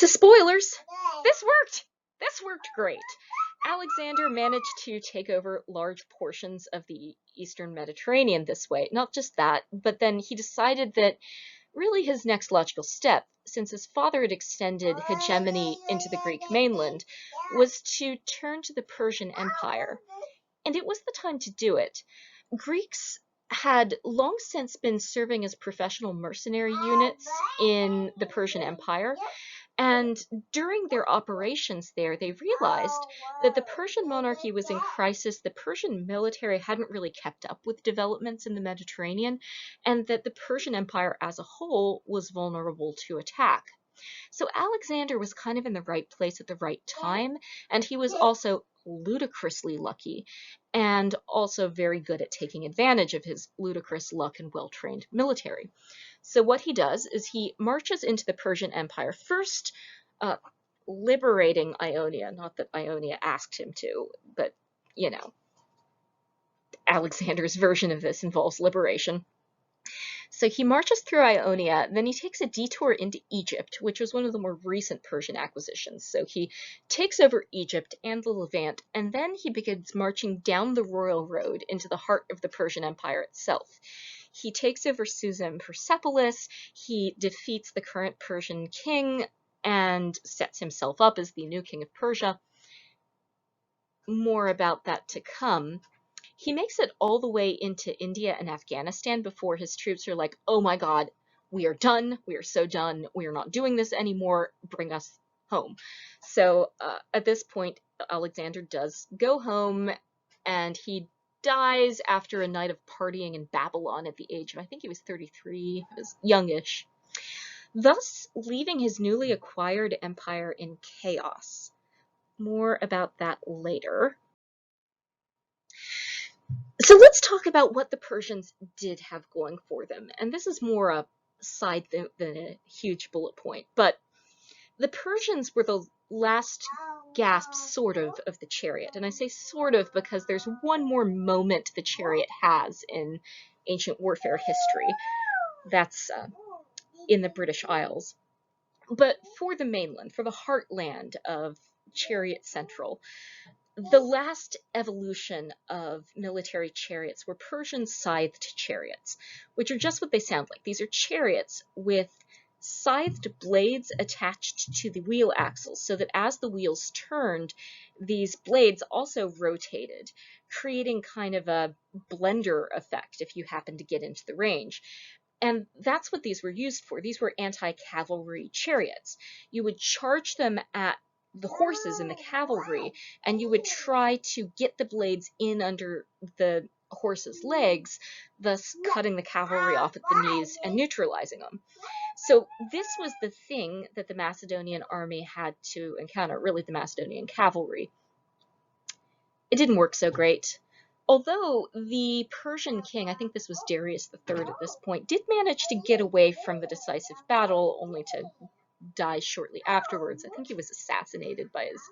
So spoilers, this worked. This worked great. Alexander managed to take over large portions of the Eastern Mediterranean this way. Not just that, but then he decided that really his next logical step, since his father had extended hegemony into the Greek mainland, was to turn to the Persian Empire. And it was the time to do it. Greeks had long since been serving as professional mercenary units in the Persian Empire, and during their operations there, they realized that the Persian monarchy was in crisis, the Persian military hadn't really kept up with developments in the Mediterranean, and that the Persian Empire as a whole was vulnerable to attack. So Alexander was kind of in the right place at the right time, and he was also ludicrously lucky and also very good at taking advantage of his ludicrous luck and well-trained military. So what he does is he marches into the Persian Empire, first liberating Ionia. Not that Ionia asked him to, but, you know, Alexander's version of this involves liberation. So he marches through Ionia, then he takes a detour into Egypt, which was one of the more recent Persian acquisitions. So he takes over Egypt and the Levant, and then he begins marching down the royal road into the heart of the Persian Empire itself. He takes over Susa and Persepolis, he defeats the current Persian king, and sets himself up as the new king of Persia. More about that to come. He makes it all the way into India and Afghanistan before his troops are like, oh my god, we are done, we are so done, we are not doing this anymore, bring us home. So at this point, Alexander does go home, and he dies after a night of partying in Babylon at the age of, I think he was 33, he was youngish, thus leaving his newly acquired empire in chaos. More about that later. So let's talk about what the Persians did have going for them. And this is more a side than a huge bullet point. But the Persians were the last gasp, sort of the chariot. And I say sort of because there's one more moment the chariot has in ancient warfare history. That's in the British Isles. But for the mainland, for the heartland of Chariot Central, the last evolution of military chariots were Persian scythed chariots, which are just what they sound like. These are chariots with scythed blades attached to the wheel axles, so that as the wheels turned, these blades also rotated, creating kind of a blender effect if you happen to get into the range. And that's what these were used for. These were anti-cavalry chariots. You would charge them at the horses in the cavalry, and you would try to get the blades in under the horse's legs, thus cutting the cavalry off at the knees and neutralizing them. So this was the thing that the Macedonian army had to encounter, really the Macedonian cavalry. It didn't work so great. Although the Persian king, I think this was Darius III at this point, did manage to get away from the decisive battle, only to die shortly afterwards. I think he was assassinated by his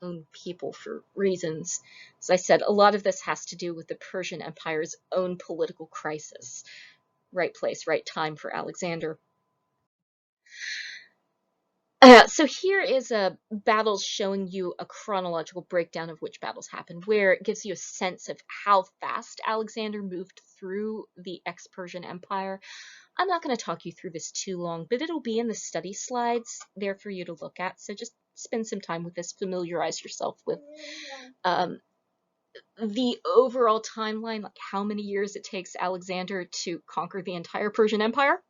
own people for reasons. As I said, a lot of this has to do with the Persian Empire's own political crisis. Right place, right time for Alexander. So here is a battles showing you a chronological breakdown of which battles happened where. It gives you a sense of how fast Alexander moved through the ex-Persian Empire. I'm not going to talk you through this too long, but it'll be in the study slides there for you to look at, so just spend some time with this, familiarize yourself with the overall timeline, like how many years it takes Alexander to conquer the entire Persian Empire,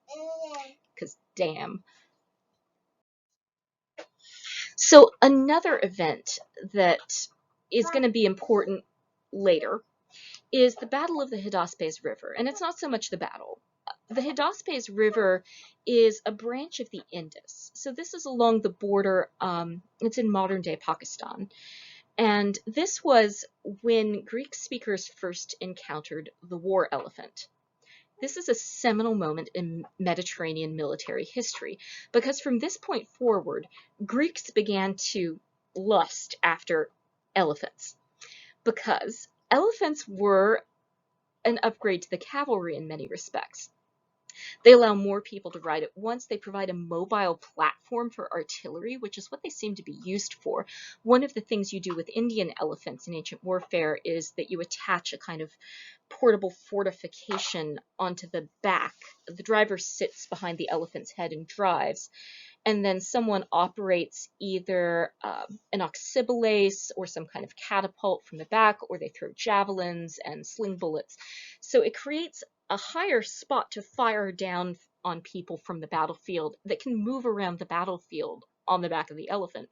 because damn. So another event that is going to be important later is the Battle of the Hydaspes River. And it's not so much the battle. The Hydaspes River is a branch of the Indus. So this is along the border, it's in modern-day Pakistan. And this was when Greek speakers first encountered the war elephant. This is a seminal moment in Mediterranean military history, because from this point forward, Greeks began to lust after elephants, because elephants were an upgrade to the cavalry in many respects. They allow more people to ride at once. They provide a mobile platform for artillery, which is what they seem to be used for. One of the things you do with Indian elephants in ancient warfare is that you attach a kind of portable fortification onto the back. The driver sits behind the elephant's head and drives, and then someone operates either an oxybulase or some kind of catapult from the back, or they throw javelins and sling bullets. So it creates a higher spot to fire down on people from the battlefield that can move around the battlefield on the back of the elephant.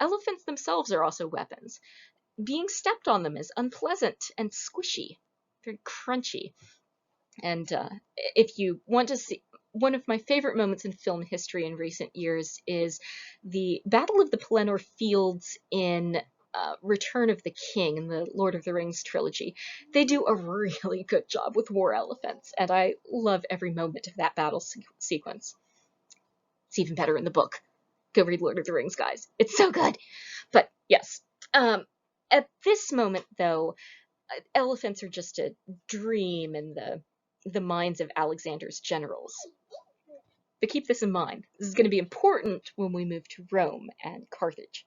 Elephants themselves are also weapons. Being stepped on them is unpleasant and squishy, very crunchy. And if you want to see, one of my favorite moments in film history in recent years is the Battle of the Pelennor Fields in Return of the King in the Lord of the Rings trilogy. They do a really good job with war elephants, and I love every moment of that battle sequence. It's even better in the book. Go read Lord of the Rings, guys. It's so good. But yes, at this moment, though, elephants are just a dream in the minds of Alexander's generals. But keep this in mind. This is going to be important when we move to Rome and Carthage.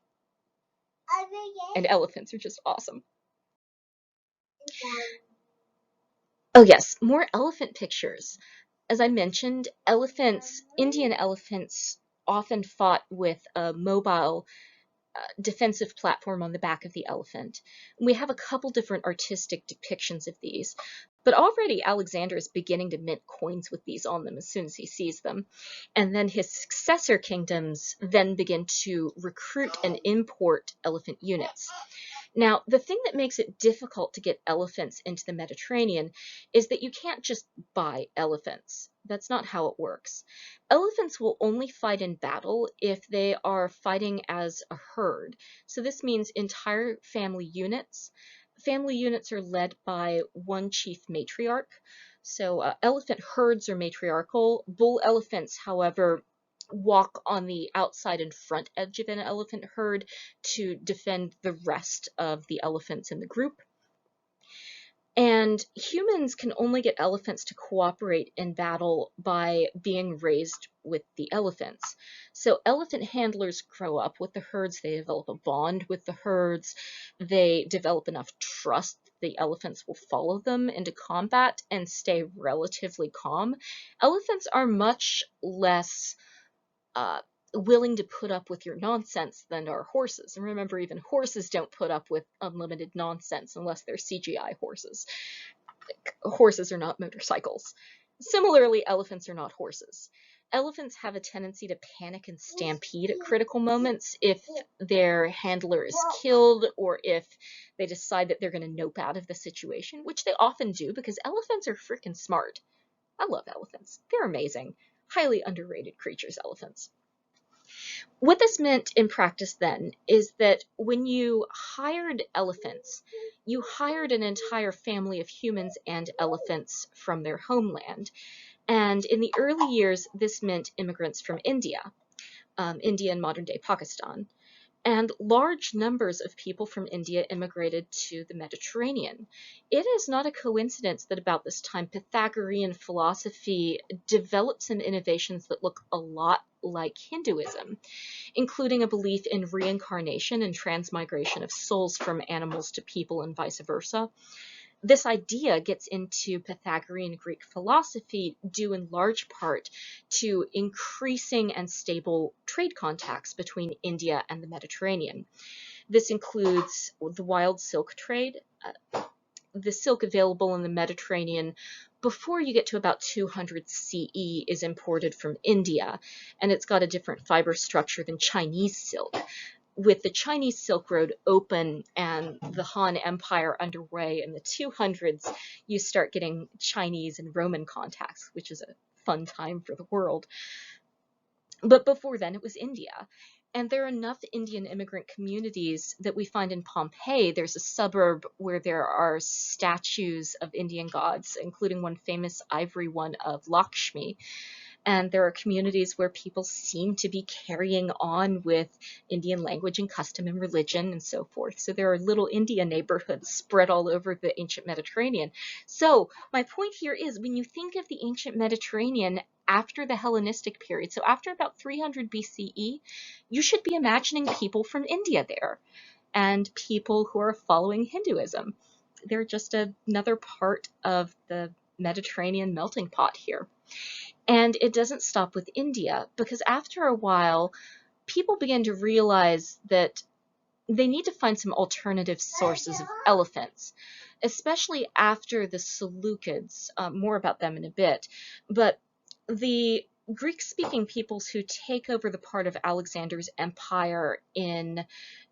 And elephants are just awesome. Oh yes, more elephant pictures. As I mentioned, elephants, Indian elephants, often fought with a mobile defensive platform on the back of the elephant. We have a couple different artistic depictions of these, but already Alexander is beginning to mint coins with these on them as soon as he sees them. And then his successor kingdoms then begin to recruit and import elephant units. Now, the thing that makes it difficult to get elephants into the Mediterranean is that you can't just buy elephants. That's not how it works. Elephants will only fight in battle if they are fighting as a herd. So this means entire family units. Family units are led by one chief matriarch. So elephant herds are matriarchal. Bull elephants, however, walk on the outside and front edge of an elephant herd to defend the rest of the elephants in the group. And humans can only get elephants to cooperate in battle by being raised with the elephants. So elephant handlers grow up with the herds, they develop a bond with the herds, they develop enough trust that the elephants will follow them into combat and stay relatively calm. Elephants are much less willing to put up with your nonsense than are horses. And remember, even horses don't put up with unlimited nonsense unless they're CGI horses. Horses are not motorcycles. Similarly, elephants are not horses. Elephants have a tendency to panic and stampede at critical moments if their handler is killed or if they decide that they're going to nope out of the situation, which they often do because elephants are freaking smart. I love elephants. They're amazing. Highly underrated creatures, elephants. What this meant in practice then is that when you hired elephants, you hired an entire family of humans and elephants from their homeland. And in the early years, this meant immigrants from India, India and modern-day Pakistan. And large numbers of people from India immigrated to the Mediterranean. It is not a coincidence that about this time Pythagorean philosophy developed some innovations that look a lot like Hinduism, including a belief in reincarnation and transmigration of souls from animals to people and vice versa. This idea gets into Pythagorean Greek philosophy due in large part to increasing and stable trade contacts between India and the Mediterranean. This includes the wild silk trade. The silk available in the Mediterranean before you get to about 200 CE is imported from India, and it's got a different fiber structure than Chinese silk. With the Chinese Silk Road open and the Han Empire underway in the 200s, you start getting Chinese and Roman contacts, which is a fun time for the world. But before then, it was India. And there are enough Indian immigrant communities that we find in Pompeii. There's a suburb where there are statues of Indian gods, including one famous ivory one of Lakshmi. and there are communities where people seem to be carrying on with Indian language and custom and religion and so forth. So there are little India neighborhoods spread all over the ancient Mediterranean. So my point here is, when you think of the ancient Mediterranean after the Hellenistic period, so after about 300 BCE, you should be imagining people from India there and people who are following Hinduism. They're just another part of the Mediterranean melting pot here. And it doesn't stop with India, because after a while, people begin to realize that they need to find some alternative sources of elephants, especially after the Seleucids. More about them in a bit. But the Greek-speaking peoples who take over the part of Alexander's empire in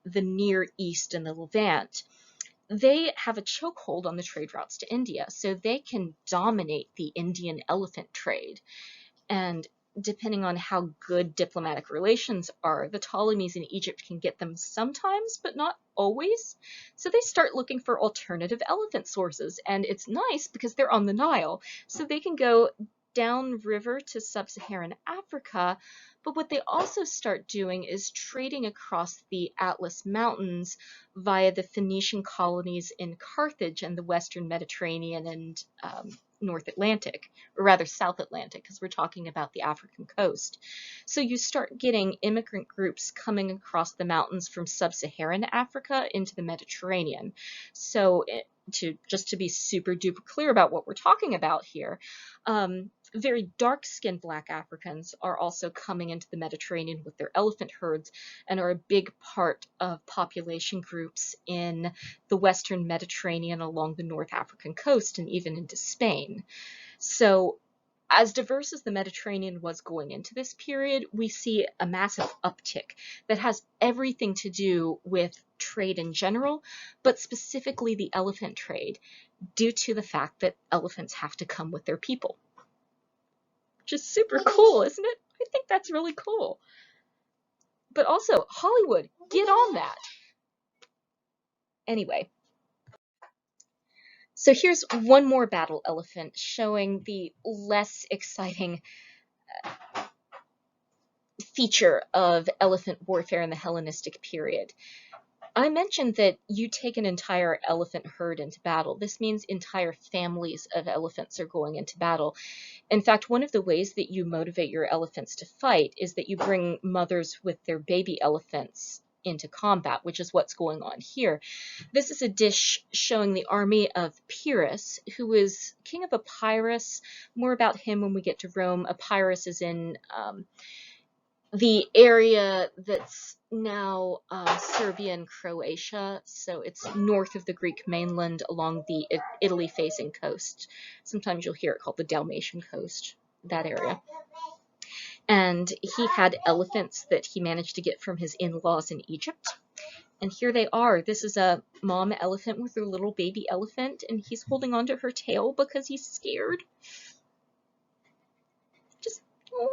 the Near East and the Levant, they have a chokehold on the trade routes to India, so they can dominate the Indian elephant trade. And depending on how good diplomatic relations are, the Ptolemies in Egypt can get them sometimes, but not always. So they start looking for alternative elephant sources, and it's nice because they're on the Nile, so they can go downriver to sub-Saharan Africa. But what they also start doing is trading across the Atlas Mountains via the Phoenician colonies in Carthage and the Western Mediterranean and North Atlantic, or rather South Atlantic, because we're talking about the African coast. So you start getting immigrant groups coming across the mountains from sub-Saharan Africa into the Mediterranean. So to be super duper clear about what we're talking about here, very dark-skinned Black Africans are also coming into the Mediterranean with their elephant herds and are a big part of population groups in the Western Mediterranean along the North African coast and even into Spain. So as diverse as the Mediterranean was going into this period, we see a massive uptick that has everything to do with trade in general, but specifically the elephant trade, due to the fact that elephants have to come with their people. Which is super cool, isn't it? I think that's really cool. But also, Hollywood, get on that. Anyway, so here's one more battle elephant showing the less exciting feature of elephant warfare in the Hellenistic period. I mentioned that you take an entire elephant herd into battle. This means entire families of elephants are going into battle. In fact, one of the ways that you motivate your elephants to fight is that you bring mothers with their baby elephants into combat, which is what's going on here. This is a dish showing the army of Pyrrhus, who was king of Epirus. More about him when we get to Rome. Epirus is in the area that's now Serbia and Croatia, so it's north of the Greek mainland along the Italy-facing coast. Sometimes you'll hear it called the Dalmatian coast, that area. And he had elephants that he managed to get from his in-laws in Egypt. And here they are. This is a mom elephant with her little baby elephant, and he's holding onto her tail because he's scared. Just, oh.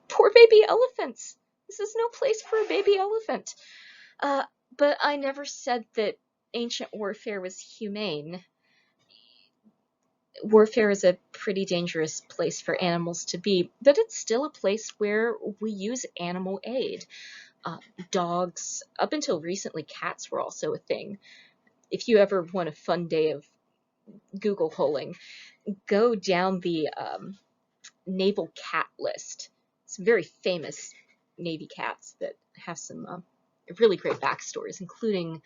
Poor baby elephants. This is no place for a baby elephant. But I never said that ancient warfare was humane. Warfare is a pretty dangerous place for animals to be, but it's still a place where we use animal aid. Dogs, up until recently, cats were also a thing. If you ever want a fun day of Google holing, go down the naval cat list. Some very famous Navy cats that have some really great backstories, including,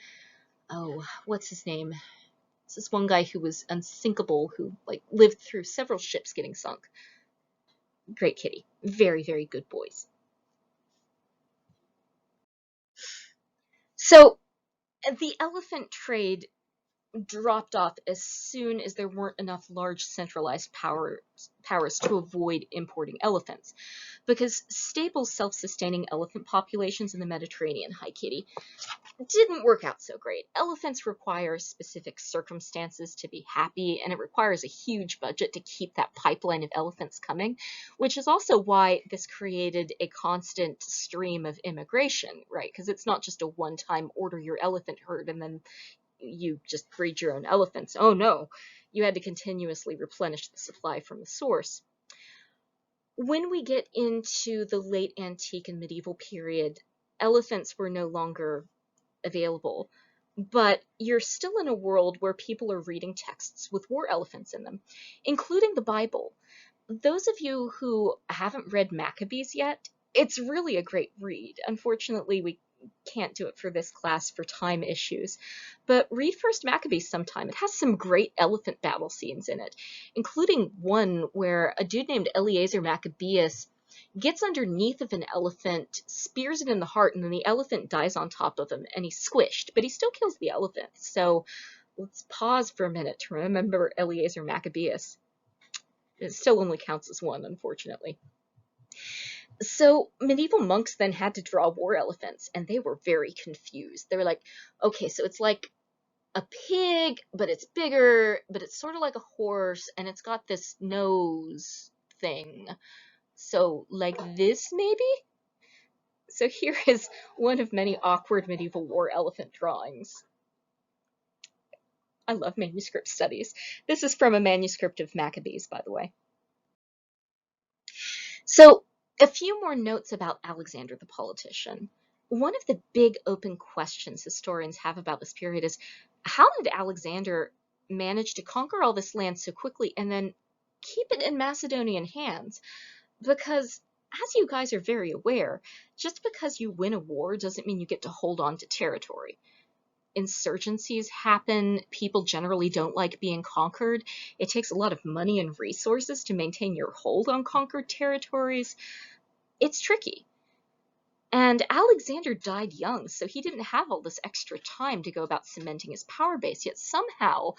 what's his name? It's this one guy who was unsinkable, who lived through several ships getting sunk. Great kitty. Very, very good boys. So the elephant trade dropped off as soon as there weren't enough large centralized powers to avoid importing elephants, because stable self-sustaining elephant populations in the Mediterranean, hi kitty, didn't work out so great. Elephants require specific circumstances to be happy, and it requires a huge budget to keep that pipeline of elephants coming, which is also why this created a constant stream of immigration, right? Because it's not just a one-time order your elephant herd and then you just breed your own elephants. Oh no, you had to continuously replenish the supply from the source. When we get into the late antique and medieval period, elephants were no longer available, but you're still in a world where people are reading texts with war elephants in them, including the Bible. Those of you who haven't read Maccabees yet, it's really a great read. Unfortunately, we can't do it for this class for time issues, but read First Maccabees sometime. It has some great elephant battle scenes in it, including one where a dude named Eleazar Maccabeus gets underneath of an elephant, spears it in the heart, and then the elephant dies on top of him, and he's squished, but he still kills the elephant. So let's pause for a minute to remember Eleazar Maccabeus. It still only counts as one, unfortunately. So medieval monks then had to draw war elephants, and they were very confused. They were like, okay, so it's like a pig, but it's bigger, but it's sort of like a horse, and it's got this nose thing. So like this, maybe? So here is one of many awkward medieval war elephant drawings. I love manuscript studies. This is from a manuscript of Maccabees, by the way. So a few more notes about Alexander the politician. One of the big open questions historians have about this period is, how did Alexander manage to conquer all this land so quickly and then keep it in Macedonian hands? Because, as you guys are very aware, just because you win a war doesn't mean you get to hold on to territory. Insurgencies happen, people generally don't like being conquered. It takes a lot of money and resources to maintain your hold on conquered territories. It's tricky. And Alexander died young, so he didn't have all this extra time to go about cementing his power base, yet somehow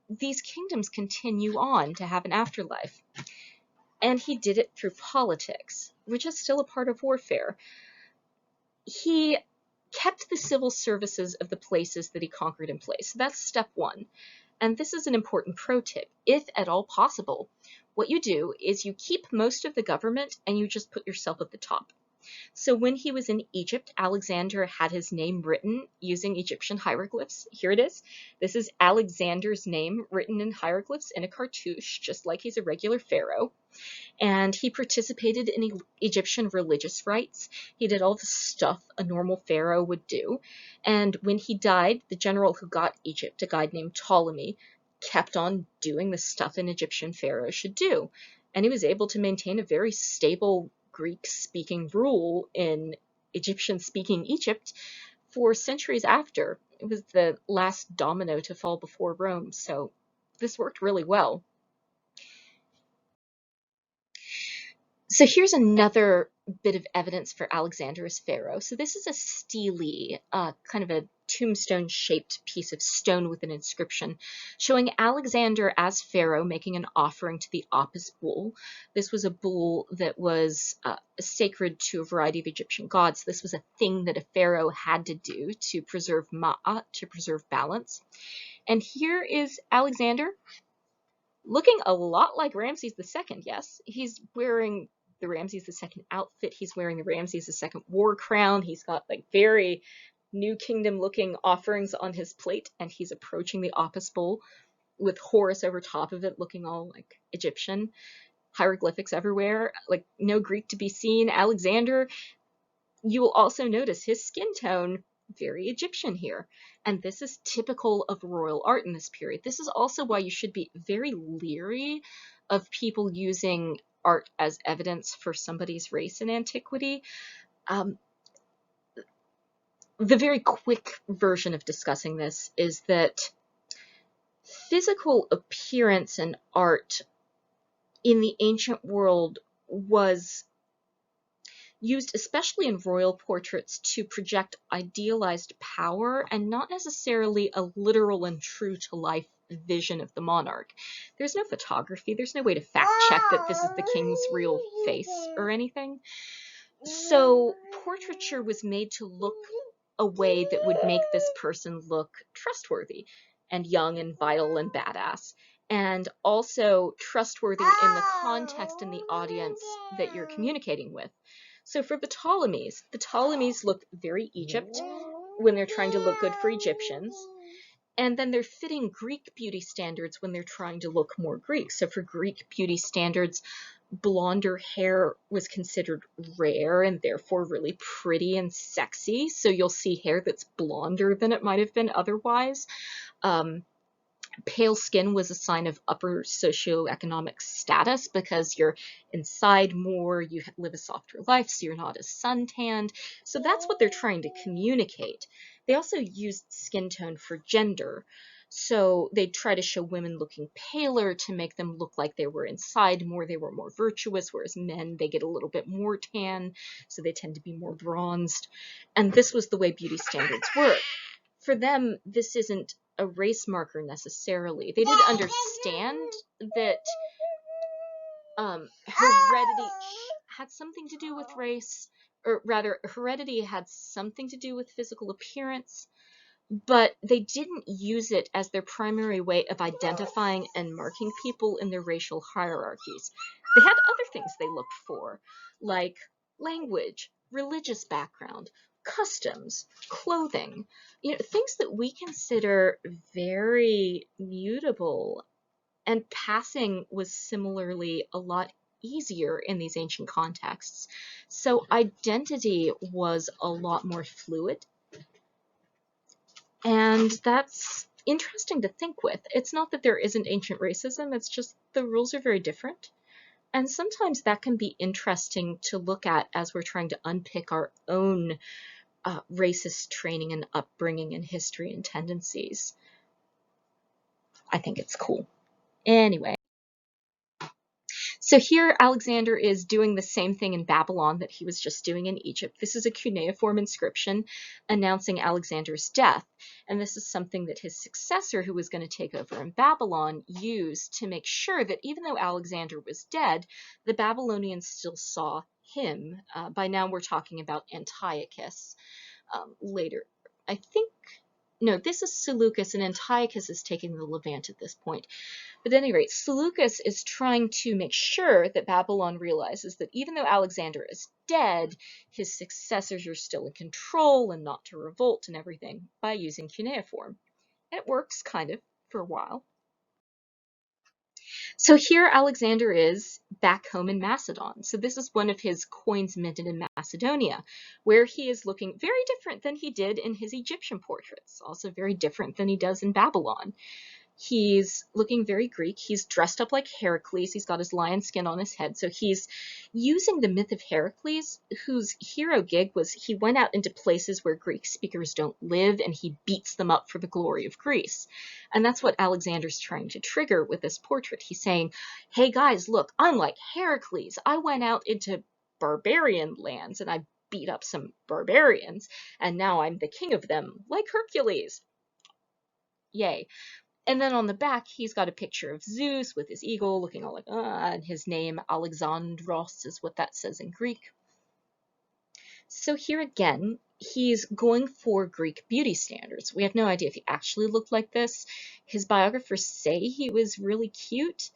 these kingdoms continue on to have an afterlife. And he did it through politics, which is still a part of warfare. He kept the civil services of the places that he conquered in place. So that's step one. And this is an important pro tip. If at all possible, what you do is you keep most of the government and you just put yourself at the top. So when he was in Egypt, Alexander had his name written using Egyptian hieroglyphs. Here it is. This is Alexander's name written in hieroglyphs in a cartouche, just like he's a regular pharaoh. And he participated in Egyptian religious rites. He did all the stuff a normal pharaoh would do. And when he died, the general who got Egypt, a guy named Ptolemy, kept on doing the stuff an Egyptian pharaoh should do. And he was able to maintain a very stable Greek-speaking rule in Egyptian-speaking Egypt for centuries after. It was the last domino to fall before Rome, so this worked really well. So here's another bit of evidence for Alexander as pharaoh. So this is a stele, kind of a tombstone-shaped piece of stone with an inscription showing Alexander as pharaoh making an offering to the Apis bull. This was a bull that was sacred to a variety of Egyptian gods. This was a thing that a pharaoh had to do to preserve ma'at, to preserve balance. And here is Alexander looking a lot like Ramses II, yes. He's wearing the Ramses II outfit. He's wearing the Ramses II war crown. He's got like very New Kingdom looking offerings on his plate, and he's approaching the Apis bull with Horus over top of it looking all like Egyptian. Hieroglyphics everywhere, like no Greek to be seen. Alexander, you will also notice his skin tone, very Egyptian here. And this is typical of royal art in this period. This is also why you should be very leery of people using art as evidence for somebody's race in antiquity. The very quick version of discussing this is that physical appearance and art in the ancient world was used especially in royal portraits to project idealized power and not necessarily a literal and true to life vision of the monarch. There's no photography, there's no way to fact check that this is the king's real face or anything. So portraiture was made to look a way that would make this person look trustworthy and young and vital and badass, and also trustworthy in the context and the audience that you're communicating with. So for the Ptolemies look very Egypt when they're trying to look good for Egyptians, and then they're fitting Greek beauty standards when they're trying to look more Greek. So for Greek beauty standards, blonder hair was considered rare and therefore really pretty and sexy. So you'll see hair that's blonder than it might have been otherwise. Pale skin was a sign of upper socioeconomic status because you're inside more, you live a softer life, so you're not as suntanned. So that's what they're trying to communicate. They also used skin tone for gender. So they'd try to show women looking paler to make them look like they were inside more, they were more virtuous, whereas men, they get a little bit more tan, so they tend to be more bronzed. And this was the way beauty standards work. For them, this isn't a race marker necessarily. They did understand that heredity had something to do with race, or rather, heredity had something to do with physical appearance, but they didn't use it as their primary way of identifying and marking people in their racial hierarchies. They had other things they looked for, like language, religious background, customs, clothing, things that we consider very mutable, and passing was similarly a lot easier in these ancient contexts. So identity was a lot more fluid, and that's interesting to think with. It's not that there isn't ancient racism, it's just the rules are very different. And sometimes that can be interesting to look at as we're trying to unpick our own racist training and upbringing and history and tendencies. I think it's cool. Anyway. So here Alexander is doing the same thing in Babylon that he was just doing in Egypt. This is a cuneiform inscription announcing Alexander's death. And this is something that his successor, who was going to take over in Babylon, used to make sure that even though Alexander was dead, the Babylonians still saw him. By now we're talking about Antiochus later. I think, no, this is Seleucus, and Antiochus is taking the Levant at this point. But at any rate, Seleucus is trying to make sure that Babylon realizes that even though Alexander is dead, his successors are still in control and not to revolt and everything by using cuneiform. And it works, kind of, for a while. So here Alexander is back home in Macedon. So this is one of his coins minted in Macedonia, where he is looking very different than he did in his Egyptian portraits, also very different than he does in Babylon. He's looking very Greek. He's dressed up like Heracles. He's got his lion skin on his head. So he's using the myth of Heracles, whose hero gig was he went out into places where Greek speakers don't live and he beats them up for the glory of Greece. And that's what Alexander's trying to trigger with this portrait. He's saying, hey guys, look, I'm like Heracles. I went out into barbarian lands and I beat up some barbarians, and now I'm the king of them, like Hercules. Yay. And then on the back, he's got a picture of Zeus with his eagle looking all like, and his name, Alexandros, is what that says in Greek. So here again, he's going for Greek beauty standards. We have no idea if he actually looked like this. His biographers say he was really cute,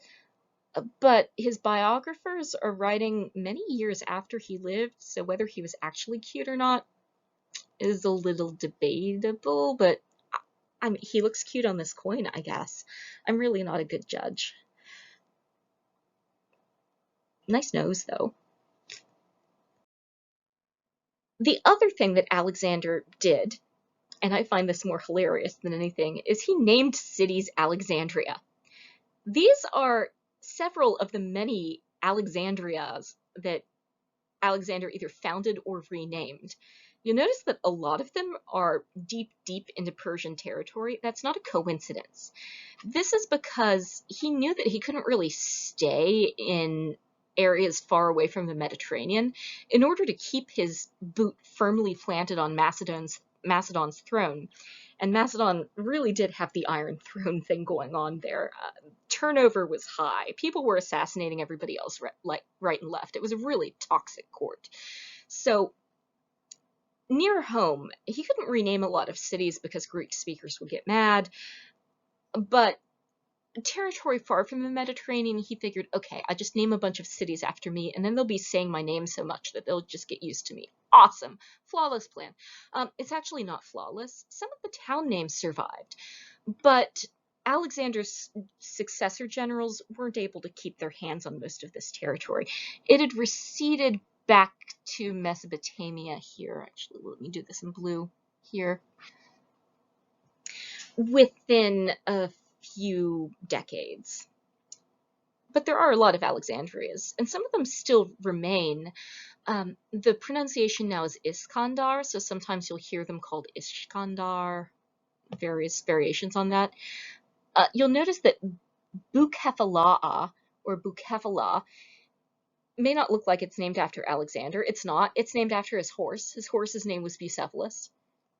but his biographers are writing many years after he lived, so whether he was actually cute or not is a little debatable, but I mean, he looks cute on this coin, I guess. I'm really not a good judge. Nice nose, though. The other thing that Alexander did, and I find this more hilarious than anything, is he named cities Alexandria. These are several of the many Alexandrias that Alexander either founded or renamed. You'll notice that a lot of them are deep, deep into Persian territory. That's not a coincidence. This is because he knew that he couldn't really stay in areas far away from the Mediterranean in order to keep his boot firmly planted on Macedon's throne. And Macedon really did have the Iron Throne thing going on there. Turnover was high. People were assassinating everybody else right and left. It was a really toxic court. So near home, he couldn't rename a lot of cities because Greek speakers would get mad. But territory far from the Mediterranean, he figured, okay, I just name a bunch of cities after me, and then they'll be saying my name so much that they'll just get used to me. Awesome. Flawless plan. It's actually not flawless. Some of the town names survived, but Alexander's successor generals weren't able to keep their hands on most of this territory. It had receded back to Mesopotamia here. Actually, let me do this in blue here. Within a few decades. But there are a lot of Alexandrias, and some of them still remain. The pronunciation now is Iskandar, so sometimes you'll hear them called Iskandar, various variations on that. You'll notice that Bucephala or Bucephala may not look like it's named after Alexander. It's not. It's named after his horse. His horse's name was Bucephalus.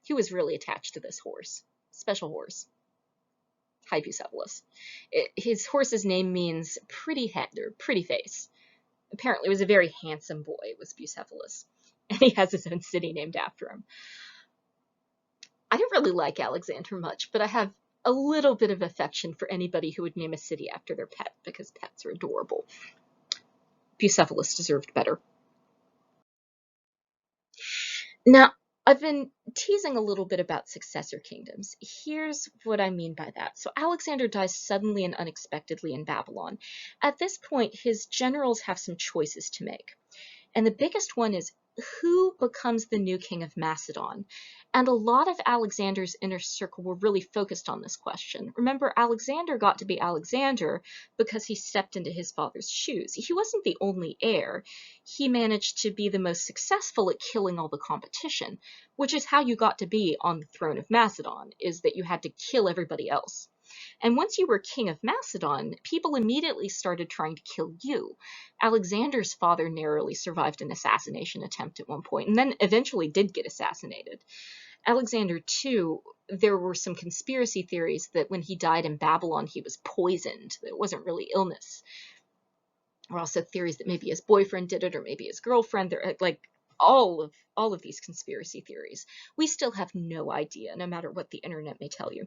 He was really attached to this horse. Special horse. Hi, Bucephalus. His horse's name means pretty head or pretty face. Apparently, it was a very handsome boy, was Bucephalus. And he has his own city named after him. I don't really like Alexander much, but I have a little bit of affection for anybody who would name a city after their pet, because pets are adorable. Bucephalus deserved better. Now, I've been teasing a little bit about successor kingdoms. Here's what I mean by that. So Alexander dies suddenly and unexpectedly in Babylon. At this point, his generals have some choices to make. And the biggest one is who becomes the new king of Macedon? And a lot of Alexander's inner circle were really focused on this question. Remember, Alexander got to be Alexander because he stepped into his father's shoes. He wasn't the only heir. He managed to be the most successful at killing all the competition, which is how you got to be on the throne of Macedon, is that you had to kill everybody else. And once you were king of Macedon, people immediately started trying to kill you. Alexander's father narrowly survived an assassination attempt at one point, and then eventually did get assassinated. Alexander, too, there were some conspiracy theories that when he died in Babylon, he was poisoned. It wasn't really illness. There were also theories that maybe his boyfriend did it, or maybe his girlfriend. There, like, all of these conspiracy theories. We still have no idea, no matter what the internet may tell you.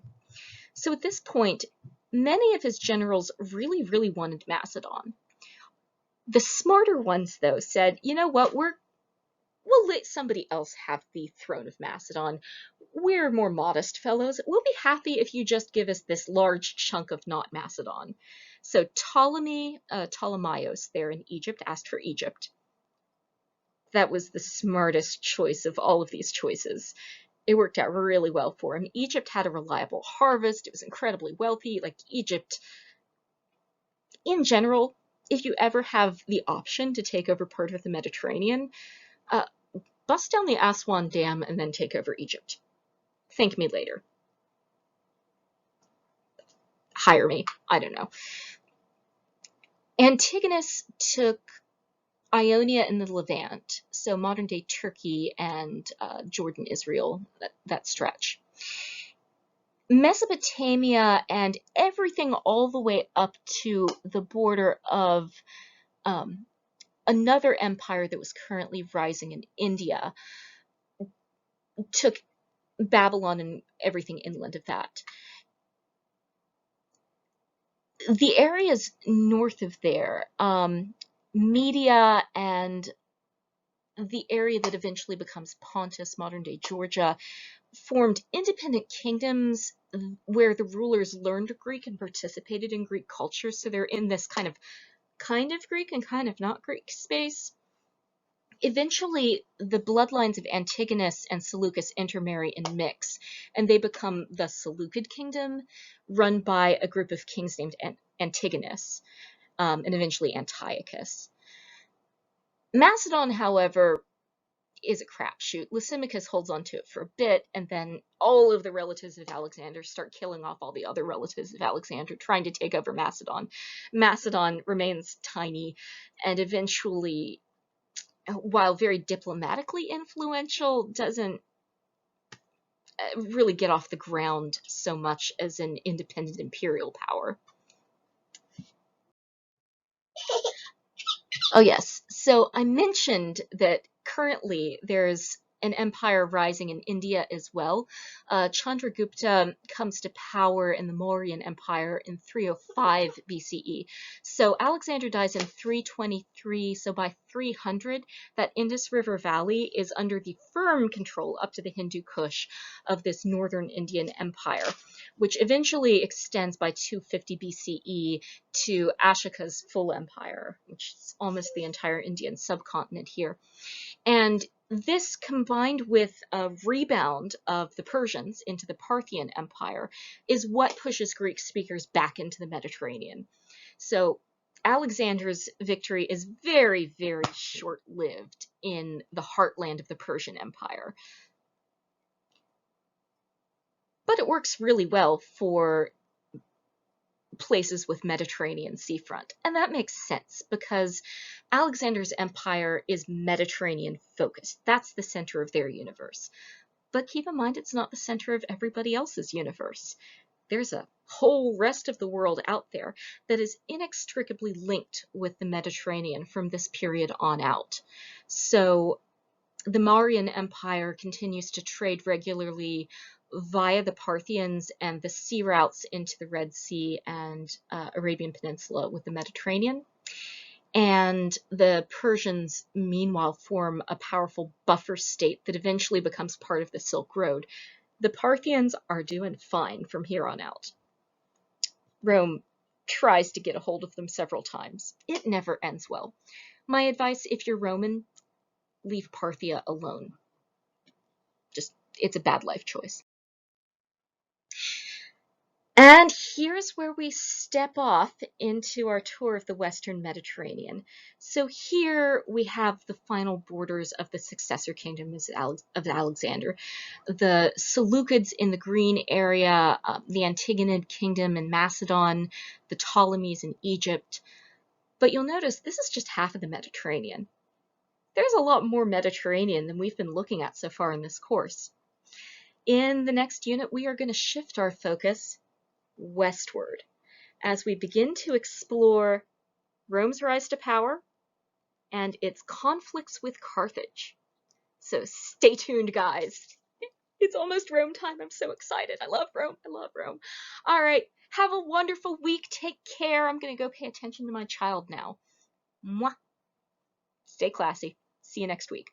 So at this point, many of his generals really, really wanted Macedon. The smarter ones, though, said, you know what, we'll let somebody else have the throne of Macedon. We're more modest fellows. We'll be happy if you just give us this large chunk of not Macedon. So Ptolemaios there in Egypt asked for Egypt. That was the smartest choice of all of these choices. It worked out really well for him. Egypt had a reliable harvest. It was incredibly wealthy. Like Egypt, in general, if you ever have the option to take over part of the Mediterranean, bust down the Aswan Dam and then take over Egypt. Thank me later. Hire me. I don't know. Antigonus took Ionia and the Levant, so modern-day Turkey and Jordan, Israel, that stretch. Mesopotamia and everything all the way up to the border of another empire that was currently rising in India took Babylon and everything inland of that. The areas north of there, Media and the area that eventually becomes Pontus, modern-day Georgia, formed independent kingdoms where the rulers learned Greek and participated in Greek culture. So they're in this kind of Greek and kind of not Greek space. Eventually, the bloodlines of Antigonus and Seleucus intermarry and mix, and they become the Seleucid kingdom, run by a group of kings named Antigonus, and eventually Antiochus. Macedon, however, is a crapshoot. Lysimachus holds on to it for a bit, and then all of the relatives of Alexander start killing off all the other relatives of Alexander, trying to take over Macedon. Macedon remains tiny, and eventually, while very diplomatically influential, doesn't really get off the ground so much as an independent imperial power. Oh yes, so I mentioned that currently there's an empire rising in India as well. Chandragupta comes to power in the Mauryan Empire in 305 BCE. So Alexander dies in 323, so by 300, that Indus River Valley is under the firm control up to the Hindu Kush of this northern Indian empire, which eventually extends by 250 BCE to Ashoka's full empire, which is almost the entire Indian subcontinent here. And this, combined with a rebound of the Persians into the Parthian Empire, is what pushes Greek speakers back into the Mediterranean. So Alexander's victory is very, very short-lived in the heartland of the Persian Empire. But it works really well for places with Mediterranean seafront. And that makes sense because Alexander's empire is Mediterranean focused. That's the center of their universe. But keep in mind, it's not the center of everybody else's universe. There's a whole rest of the world out there that is inextricably linked with the Mediterranean from this period on out. So the Mauryan Empire continues to trade regularly via the Parthians and the sea routes into the Red Sea and Arabian Peninsula with the Mediterranean. And the Persians, meanwhile, form a powerful buffer state that eventually becomes part of the Silk Road. The Parthians are doing fine from here on out. Rome tries to get a hold of them several times. It never ends well. My advice, if you're Roman, leave Parthia alone. It's a bad life choice. And here's where we step off into our tour of the Western Mediterranean. So here we have the final borders of the successor kingdom of Alexander. The Seleucids in the green area, the Antigonid kingdom in Macedon, the Ptolemies in Egypt. But you'll notice this is just half of the Mediterranean. There's a lot more Mediterranean than we've been looking at so far in this course. In the next unit, we are going to shift our focus westward as we begin to explore Rome's rise to power and its conflicts with Carthage. So stay tuned, guys. It's almost Rome time. I'm so excited. I love Rome. I love Rome. All right. Have a wonderful week. Take care. I'm going to go pay attention to my child now. Mwah. Stay classy. See you next week.